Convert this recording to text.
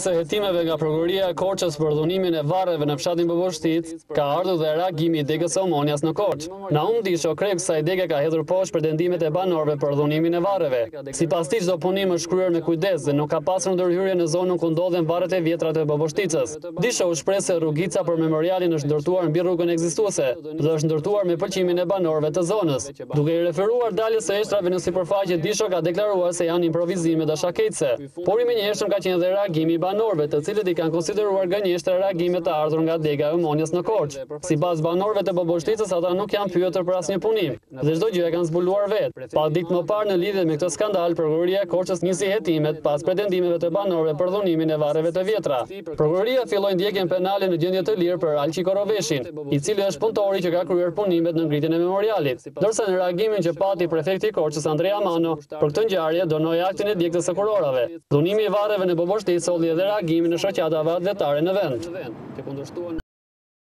së hetimeve nga prokuroria e Korçës për dhunimin e varreve në fshatin Boboshtic, ka ardhur dhe reagimi i degës së Omonjas në Korçë. Naum Disho kreu kësaj dege ka hedhur poshtë pretendimet e banorëve për dhunimin e varreve. Sipas tij, çdo punim është kryer me kujdes dhe nuk ka pasur ndërhyrje në zonën ku ndodhen varret e vjetra të Bobosticës. Disho u shpreh se rrugica për memorialin është ndërtuar mbi rrugën ekzistuese dhe është ndërtuar me pëlqimin e banorëve të zonës. Duke i referuar daljes së ekstrave në sipërfaqe, Disho ka deklaruar se janë improvizime dashakejtëse, por i menjëhershëm ka qenë dhe reagimi i banorëve, të cilët i kanë konsideruar gënjeshtre reagimet të ardhur nga dega e Omonjas në Korçë. Sipas banorëve të Bobosticës, ata nuk janë pyetur për asnjë punim dhe çdo gjë e kanë zbuluar vetë. Pak ditë më parë në lidhje me këtë skandal, prokuroria e Korçës nisi hetimet pas pretendimeve të banorëve për dhunimin e varreve të vjetra. Prokuroria filloi ndjekjen penale në gjendje të lirë për Alçi Koroveshin, i cili është punëtori që ka kryer punimet në ngritjen e memorialit. Ndërsa në reagimin që pati prefekti i Korçës Andrea Mano për këtë ngjarje donoi aktin e djegjes së kurorave. Dhunimi i varreve në Bobosticë solli edhe reagimin e shoqatave atletare në vend.